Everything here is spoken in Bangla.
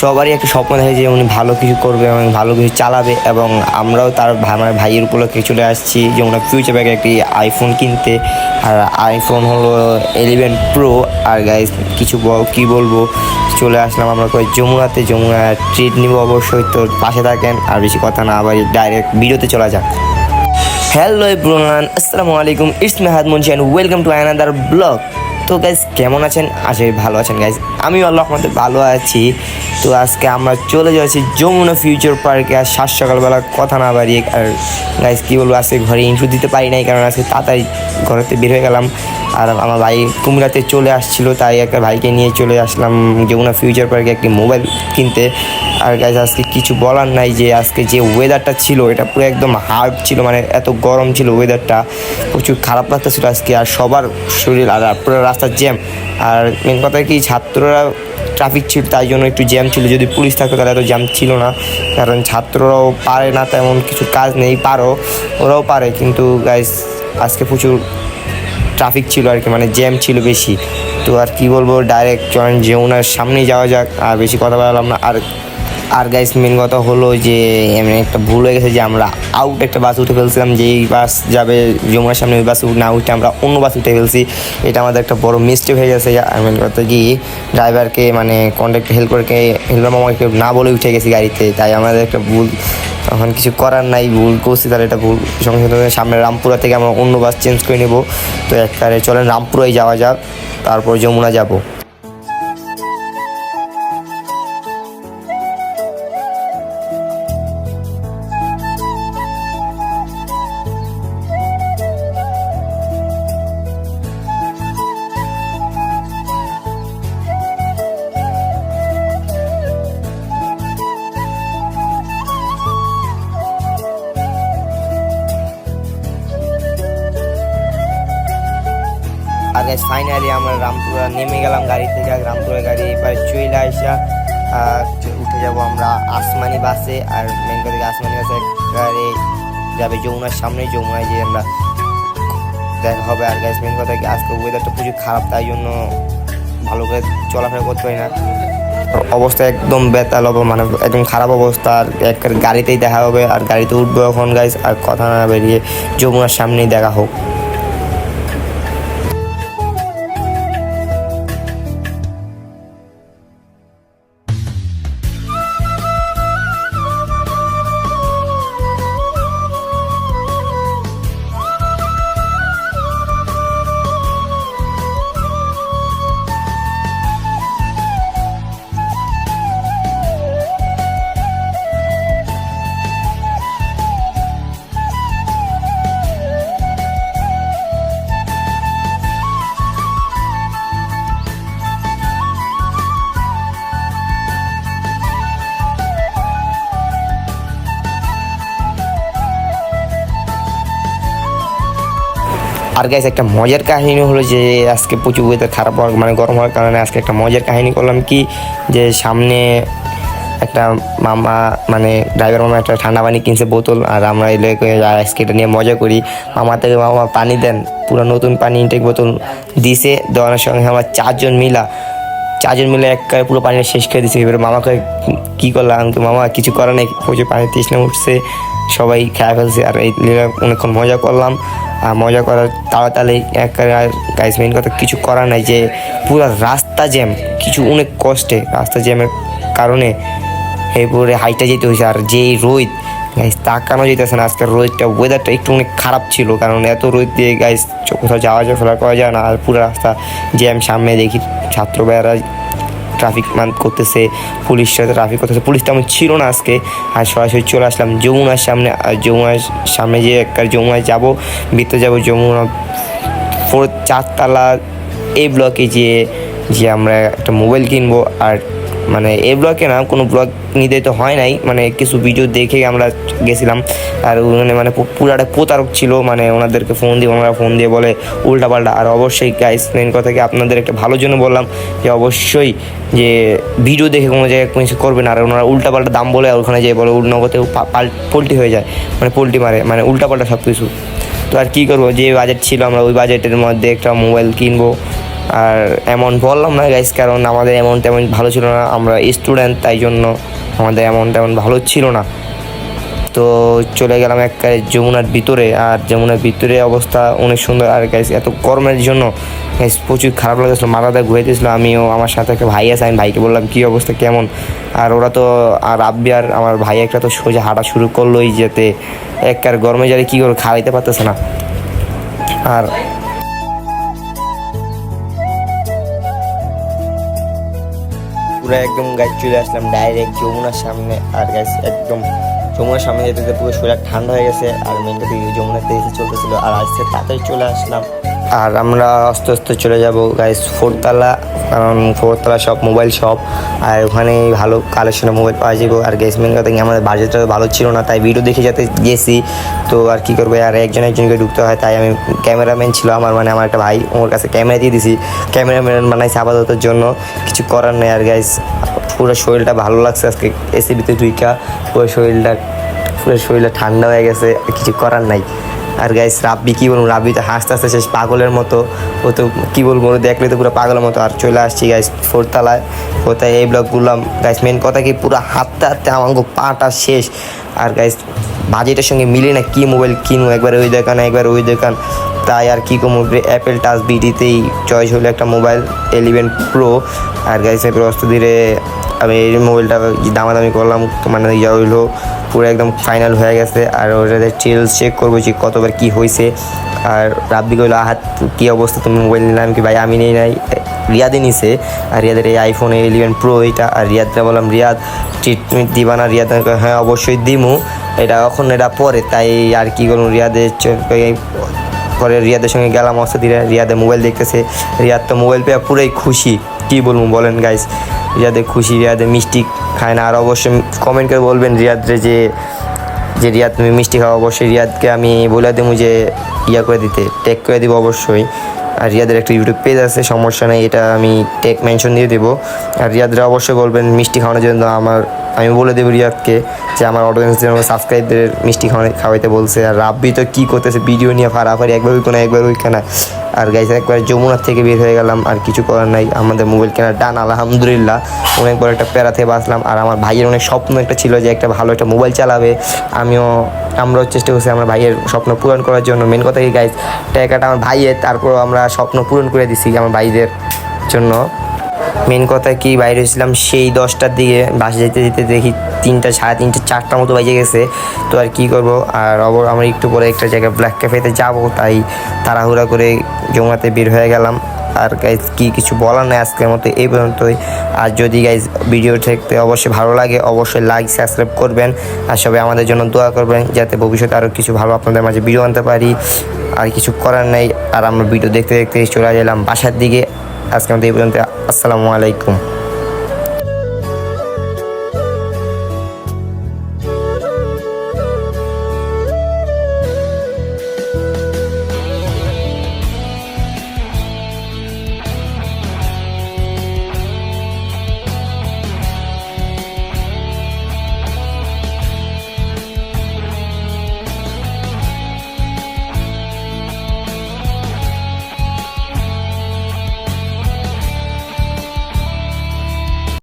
সবারই একটা স্বপ্ন থাকে যে উনি ভালো কিছু করবে এবং ভালো কিছু চালাবে, এবং আমরাও তার মানে ভাইয়ের উপলক্ষে চলে আসছি যে ওনার ফিউচার ব্যাগে একটি আইফোন কিনতে। আর আইফোন হলো 11 প্রো। আর গাইজ কিছু কী বলবো, চলে আসলাম আমরা যমুনাতে। যমুনা ট্রিট নিব অবশ্যই, তো পাশে থাকেন। আর বেশি কথা না আবার ডাইরেক্ট ভিডিওতে চলা যাক। হ্যালো এভরিওয়ান, আসসালামু আলাইকুম, it's me Had Munshi and welcome to another blog. তো গাইজ কেমন আছেন? আশা করি ভালো আছেন গাইজ। আমি আল্লাহ রহমতে ভালো আছি। তো আজকে আমরা চলে যাচ্ছি যমুনা ফিউচার পার্কে। আর সাত সকালবেলা কথা না বাড়িয়ে, আর গাইজ কী বলবো, আজকে ঘরে ইন্ট্রো দিতে পারি নাই, কারণ আজকে তাড়াতাড়ি ঘরেতে বের হয়ে গেলাম। আর আমার ভাই কুমিরাতে চলে আসছিলো, তাই একটা ভাইকে নিয়ে চলে আসলাম যমুনা ফিউচার পার্কে একটি মোবাইল কিনতে। আর গাইজ আজকে কিছু বলার নাই, যে আজকে যে ওয়েদারটা ছিল এটা পুরো একদম হার্ড ছিল, মানে এত গরম ছিল ওয়েদারটা, প্রচুর খারাপ লাগতেছিল আজকে। আর সবার শরীর আর পুরো রাস্তার জ্যাম। আর মেন কথা কি, ছাত্ররা ট্রাফিক ছিল তাই জন্য একটু জ্যাম ছিল, যদি পুলিশ থাকতো তাহলে এত জ্যাম ছিল না। কারণ ছাত্ররাও পারে না তেমন কিছু কাজ নেই, ওরাও পারে, কিন্তু গাইজ আজকে প্রচুর ট্রাফিক ছিল আর কি, মানে জ্যাম ছিল বেশি। তো আর কি বলবো, ডাইরেক্ট চলেন যমুনার সামনেই যাওয়া যাক, আর বেশি কথা বললাম না। আর গাইস মেন কথা হলো যে এমনি একটা ভুল হয়ে গেছে, যে আমরা আউট একটা বাস উঠে ফেলছিলাম, যেই বাস যাবে যমুনার সামনে ওই বাস না উঠে আমরা অন্য বাস উঠে ফেলছি। এটা আমাদের একটা বড় মিস্টেক হয়ে গেছে। আর মেন কথা কি, ড্রাইভারকে মানে কন্ডাক্টর হেল্পারকে মামাকে না বলে উঠে গেছি গাড়িতে, তাই আমাদের একটা ভুল। তখন কিছু করার নাই, ভুল করছি তাহলে এটা ভুল। সঙ্গে সঙ্গে সামনে রামপুরা থেকে আমরা অন্য বাস চেঞ্জ করে নেব। তো একবারে চলেন রামপুরায় যাওয়া যাক, তারপর যমুনা যাব। আর গাইজ ফাইনালি আমরা রামপুরা নেমে গেলাম গাড়ি থেকে। রামপুরা গাড়ি এবারে চলে আসা, উঠে যাব আমরা আসমানি বাসে। আর মেন কথা আসমানি বাসে গাড়ি যাবে যমুনার সামনে, যমুনায় যে আমরা দেখা হবে। আর গাইজ মেন কথা কি, আজকে ওয়েদারটা প্রচুর খারাপ, তাই জন্য ভালো করে চলাফেরা করতে পারি না, অবস্থা একদম বেতাল, মানে একদম খারাপ অবস্থা। আর এক গাড়িতেই দেখা হবে, আর গাড়িতে উঠবো এখন গাইজ। আর কথা না বেরিয়ে যমুনার সামনেই দেখা হোক। আর গাইস একটা মজার কাহিনী হলো যে আজকে প্রচুর ওয়েদার খারাপ হওয়ার মানে গরম হওয়ার কারণে আজকে একটা মজার কাহিনী করলাম কি, যে সামনে একটা মামা মানে ড্রাইভার মামা একটা ঠান্ডা পানি কিনছে বোতল। আর আমরা এলে আজকে এটা নিয়ে মজা করি। মামা থেকে মামা পানি দেন, পুরো নতুন পানি ইনটেক বোতল দিছে। দেওয়ানোর সঙ্গে আমার চারজন মিলে এক পুরো পানি শেষ করে দিছে। এবারে মামাকে কী করলাম, তো মামা কিছু করার নেই, প্রচুর পানি তৃষ্ণা উঠছে, সবাই খেয়ে ফেলছে। আর এই অনেকক্ষণ মজা করলাম। আর মজা করার তাড়াতাড়ি গাইস মেইন কথা কিছু করার নাই, যে পুরো রাস্তা জ্যাম, কিছু অনেক কষ্টে রাস্তা জ্যামের কারণে এরপরে হাইটা যেতে হয়েছে। আর যেই রোদ গাইস তাকানো যেতেছে না, আজকের রোদটা ওয়েদারটা একটু অনেক খারাপ ছিল, কারণ এত রোদ দিয়ে গাইস কোথাও যাওয়া ফেরা করা যায় না। আর পুরো রাস্তা জ্যাম, সামনে দেখি ছাত্র ভাইয়েরা ট্রাফিক করতেছে, পুলিশরা ট্রাফিক করতেছে। পুলিশ তেমন ছিল না আজকে। আর সরাসরি চলে আসলাম যমুনার সামনে। আর যমুনার সামনে যে একটা যমুনায় যাবো, ভিতরে যাবো যমুনা 4 তলা এই ব্লকে যে আমরা একটা মোবাইল কিনবো। আর মানে এই ব্লকে না, কোনো ব্লগ নিতে তো হয় নাই, মানে কিছু ভিডিও দেখে আমরা গেছিলাম। আর ওখানে মানে পুরাটা প্রতারক ছিল, মানে ওনাদেরকে ওনারা ফোন দিয়ে বলে উল্টাপাল্টা। আর অবশ্যই গাইস মেন কথা কি, আপনাদের একটা ভালোর জন্য বললাম যে অবশ্যই যে ভিডিও দেখে কোনো জায়গায় কিছু করবেন। আর ওনারা উল্টাপাল্টা দাম বলে ওখানে যেয়ে বলে নগদে পোল্টি হয়ে যায়, মানে পোল্টি মারে, মানে উল্টাপাল্টা সব কিছু। তো আর কী করবো, যে বাজেট ছিল আমরা ওই বাজেটের মধ্যে একটা মোবাইল কিনবো। আর এমন বললাম না গাইস, কারণ আমাদের এমন তেমন ভালো ছিল না, আমরা স্টুডেন্ট, তাই জন্য আমাদের এমন তেমন ভালো ছিল না। তো চলে গেলাম এক যমুনার ভিতরে, আর যমুনার ভিতরে অবস্থা অনেক সুন্দর। আর গাইস এত গরমের জন্য গাইস প্রচুর খারাপ লাগছিলো, মাথাটা ঘুরাইতেছিল। আমিও, আমার সাথে একটা ভাই আছে, আমি ভাইকে বললাম কী অবস্থা কেমন, আর ওরা তো, আর রাব্বি আর আমার ভাই একটা তো সোজা হাঁটা শুরু করলো, এই যেতে এক গরমে যারে কী করে খাওয়াইতে পারতেছে না। আর পুরো একদম গাছ চলে আসলাম ডাইরেক্ট যমুনার সামনে। আর গাছ একদম যমুনার সামনে যেতে যেতে পুরো শরীর ঠান্ডা হয়ে গেছে, আর মেনটা দিকে যমুনাতে এসে চলতেছিল, আর আজকে তাড়াতাড়ি চলে আসলাম। আর আমরা আস্তে আস্তে চলে যাব গাইস 4th তলা, কারণ 4th তলা সব মোবাইল শপ, আর ওখানে ভালো কালেকশনের মোবাইল পাওয়া যাবে। আর গ্যাস মেন কথা কি আমাদের বাজেটটা ভালো ছিল না, তাই ভিডিও দেখে যাতে গেছি। তো আর কী করবো, আর একজনকে ঢুকতে হয়, তাই আমি ক্যামেরাম্যান ছিল আমার, মানে আমার একটা ভাই, ওর কাছে ক্যামেরা দিয়ে দিছি, ক্যামেরাম্যান বানাইছে আপাততর জন্য, কিছু করার নেই। আর গাইস পুরো শরীরটা ভালো লাগছে আজকে এসিবিতে ঢুইকা, পুরো শরীরটা ঠান্ডা হয়ে গেছে, কিছু করার নাই। আর গাইস রাব্বি কী বলবো, রাব্বি তো হাসতে হাসতে শেষ পাগলের মতো, ও তো কী বলবো, দেখলে তো পুরো পাগলের মতো। আর চলে আসছি গাইস 4th তলায়, কোথায় এই ব্লগ করলাম গাইস। মেন কথা কি, পুরো হাঁটতে হাঁটতে আমার পাটা শেষ। আর গাইস বাজেটের সঙ্গে মিলে না কি মোবাইল কিনবো, একবার ওই দোকান একবার ওই দোকান, তাই আর কী কমো, অ্যাপেল টাচ বিডিতেই চয়েস হলো একটা মোবাইল 11 Pro। আর গাইস এরপর অস্ত ধীরে আমি এই মোবাইলটা দামাদামি করলাম, মানে ইয়া হইলো পুরো একদম ফাইনাল হয়ে গেছে। আর ওটাতে ডিটেলস চেক করবো যে কতবার কী হয়েছে। আর রাব্বি কইলো, আহাত কী অবস্থা, তুমি মোবাইল নিলাম কি? ভাই আমি নেই নাই, রিয়াদে নিছে। আর রিয়াদের এই iPhone 11 Pro এইটা। আর রিয়াদরা বললাম, রিয়াদ ট্রিটমেন্ট দিবা না? রিয়াদ হ্যাঁ অবশ্যই দিমু, এটা এখন এটা পরে, তাই আর কী করবো, পরে রিয়াদের সঙ্গে গেলাম অস্ত ধীরে। রিয়াদে মোবাইল দেখতেছে, রিয়াদ তো মোবাইল পেয়ে পুরোই খুশি, কী বলবো বলেন গাইস, রিয়াদে খুশি, রিয়াদে মিষ্টি খায় না। আর অবশ্যই কমেন্ট করে বলবেন রিয়াদরে যে রিয়াদ তুমি মিষ্টি খাও, অবশ্যই রিয়াদকে আমি বলে দেবো যে ইয়া করে দিতে, ট্যাগ করে দিব অবশ্যই। আর রিয়াদের একটা ইউটিউব পেজ আছে, সমস্যা নেই, এটা আমি ট্যাগ মেনশন দিয়ে দেবো। আর রিয়াদরা অবশ্যই বলবেন মিষ্টি খাওয়ানোর জন্য, আমি বলে দেবো রিয়াদকে যে আমার অডিয়েন্সদের সাবস্ক্রাইবদের মিষ্টি খাওয়াইতে বলছে। আর রাব্বি তো কী করতেছে, ভিডিও নিয়ে ফাড়াফাড়ি, একবার ওইখানে একবার ওইখানে। আর গাইস একবার যমুনার থেকে বের হয়ে গেলাম, আর কিছু করার নাই, আমাদের মোবাইল কেনার ডান আলহামদুলিল্লাহ, অনেক বড় একটা প্যারাতে বাঁচলাম। আর আমার ভাইয়ের অনেক স্বপ্ন একটা ছিল যে একটা ভালো একটা মোবাইল চালাবে, আমরাও চেষ্টা করছি আমার ভাইয়ের স্বপ্ন পূরণ করার জন্য। মেন কথা কি গাইস, টাকাটা আমার ভাইয়ের, তারপরও আমরা স্বপ্ন পূরণ করে দিছি আমার ভাইদের জন্য। মেন কথা কি, বাইরে হয়েছিলাম সেই 10টার দিকে, বাসে যেতে যেতে দেখি 3টা, সাড়ে 3টে, 4টার মতো বাজে গেছে। তো আর কী করবো, আর আমরা একটু পরে একটা জায়গায় ব্ল্যাক ক্যাফেতে যাবো, তাই তাড়াহুড়া করে যমুনাতে বের হয়ে গেলাম। আর গাইজ কি কিছু বলার নেই, আজকের মতো এই পর্যন্তই। আর যদি গাইজ ভিডিও দেখতে অবশ্যই ভালো লাগে, অবশ্যই লাইক সাবস্ক্রাইব করবেন, আর সবাই আমাদের জন্য দোয়া করবেন যাতে ভবিষ্যতে আরও কিছু ভালো আপনাদের মাঝে ভিডিও আনতে পারি। আর কিছু করার নেই, আর আমরা ভিডিও দেখতে দেখতে চলে গেলাম বাসার দিকে। আজকের মতো এই পর্যন্ত, আসসালামু আলাইকুম।